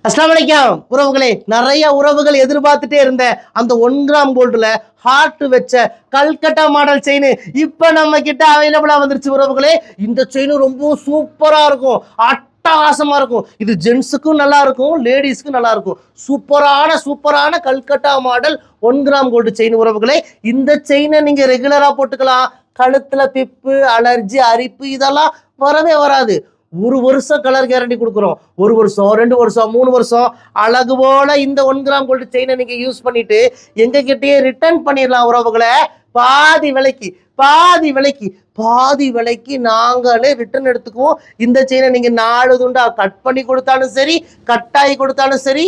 அஸ்ஸலாமு அலைக்கும் உறவுகளே, நிறைய உறவுகள் எதிர்பார்த்துட்டே இருந்த அந்த 1 கிராம் கோல்டுல ஹார்ட் வச்ச கல்கட்டா மாடல் செயின் இப்ப நம்ம கிட்ட அவைலபிளா வந்துருச்சு உறவுகளே. இந்த செயின் ரொம்ப சூப்பரா இருக்கும், அட்டகாசமா இருக்கும். இது ஜென்ஸுக்கும் நல்லா இருக்கும், லேடிஸ்க்கும் நல்லா இருக்கும். சூப்பரான Calcutta model 1 gram gold chain உறவுகளே. இந்த செயினை நீங்க ரெகுலரா போட்டுக்கலாம். கழுத்துல பிப்பு, அலர்ஜி, அரிப்பு இதெல்லாம் வரவே வராது. 1 வருஷம் கலர் கேரண்டி கொடுக்குறோம். 1 வருஷம், 2 வருஷம், 3 வருஷம் அழகு போல இந்த 1 கிராம் கோல்டு செயினை நீங்க யூஸ் பண்ணிட்டு எங்க கிட்டயே ரிட்டர்ன் பண்ணிடலாம் உறவுகளை. பாதி விலைக்கு நாங்களே ரிட்டர்ன் எடுத்துக்குவோம். இந்த செயினை நீங்க 4 துண்டா கட் பண்ணி கொடுத்தாலும் சரி, கட்டாயி கொடுத்தாலும் சரி,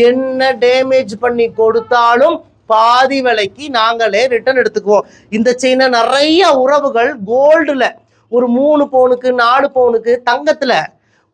என்ன டேமேஜ் பண்ணி கொடுத்தாலும் பாதி விலைக்கு நாங்களே ரிட்டர்ன் எடுத்துக்குவோம். இந்த செயினை நிறைய உறவுகள் கோல்டுல ஒரு 3 பவுனுக்கு 4 பவுனுக்கு தங்கத்துல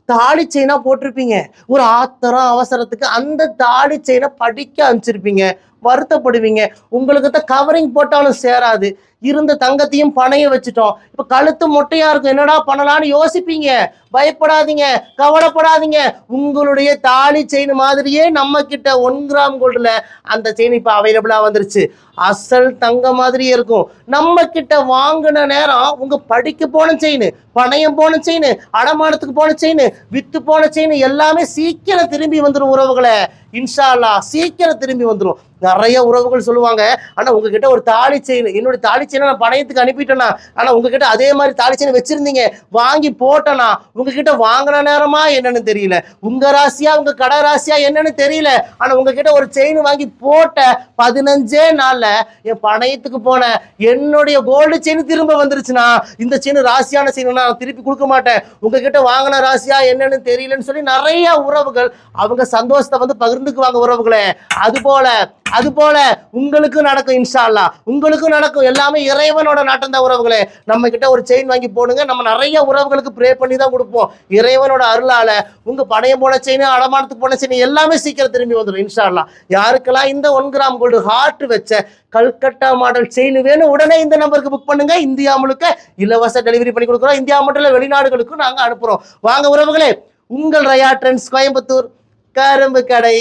தாலி செயினா போட்டிருப்பீங்க. ஒரு ஆத்திரம் அவசரத்துக்கு அந்த தாலி செயினை படிக்க அனுப்பிச்சிருப்பீங்க, வருத்தப்படுவீங்க. உங்களுக்கு தான் கவரிங் போட்டாலும் சேராது. இருந்த தங்கத்தையும் பணைய வச்சுட்டோம், இப்ப கழுத்து மொட்டையா இருக்கும், என்னடா பண்ணலான்னு யோசிப்பீங்க. பயப்படாதீங்க, கவலைப்படாதீங்க. உங்களுடைய தாலி செயின் மாதிரியே நம்ம கிட்ட 1 கிராம் கோல்டுல அந்த செயின் இப்ப அவைலபிளா வந்துருச்சு. அசல் தங்க மாதிரியே இருக்கும். நம்ம கிட்ட வாங்கின நேரம் உங்க படிக்க போன செயின், பணையம் போன செயின், அடமானத்துக்கு போன செயின், வித்து போன செயின் எல்லாமே சீக்கிரம் திரும்பி வந்துடும் உறவுகளை. இன்ஷா அல்லாஹ் சீக்கிரம் திரும்பி வந்துடும். நிறைய உறவுகள் சொல்லுவாங்க, ஆனா உங்ககிட்ட ஒரு தாலி செயின், என்னுடைய தாலி செயினை நான் பணையத்துக்கு அனுப்பிட்டேனா, ஆனா உங்ககிட்ட அதே மாதிரி தாலி செயின் வச்சிருந்தீங்க, வாங்கி போட்டேனா, உங்ககிட்ட வாங்கின நேரமா என்னன்னு தெரியல, உங்க ராசியா உங்க கடை ராசியா என்னன்னு தெரியல, ஆனா உங்ககிட்ட ஒரு செயின் வாங்கி போட்ட 15 நாள்ல என் பணையத்துக்கு போன என்னுடைய கோல்டு செயின் திரும்ப வந்துருச்சுன்னா, இந்த செயின் ராசியான செயின் நான் திருப்பி கொடுக்க மாட்டேன், உங்ககிட்ட வாங்கின ராசியா என்னன்னு தெரியலன்னு சொல்லி நிறைய உறவுகள் அவங்க சந்தோஷத்தை வந்து பகிர்ந்துக்குவாங்க உறவுகளே. அதுபோல உங்களுக்கும் நடக்கும் இன்ஷா அல்லாஹ், உங்களுக்கும் நடக்கும். எல்லாமே இறைவனோட நாட்டம் தான் உறவுகளே. நம்ம கிட்ட ஒரு செயின் வாங்கி போடுங்க, நம்ம நிறைய உறவுகளுக்கு ப்ரே பண்ணி தான் கொடுப்போம். இறைவனோட அருளால உங்க பணையம் போன செயின், அடமானத்துக்கு போன செயின் எல்லாமே சீக்கிரம் திரும்பி வந்துடும் இன்ஷா அல்லாஹ். யாருக்கெல்லாம் இந்த 1 கிராம் கோல்டு ஹார்ட் வச்ச கல்கட்டா மாடல் செயின் வேணும், உடனே இந்த நம்பருக்கு புக் பண்ணுங்க. இந்தியா முழுக்க இலவச டெலிவரி பண்ணி கொடுக்குறோம். இந்தியா மட்டும் இல்ல, வெளிநாடுகளுக்கும் நாங்க அனுப்புறோம். வாங்க உறவுகளே, உங்கள் ரயா ட்ரெண்ட்ஸ், கோயம்புத்தூர், கரும்பு கடை.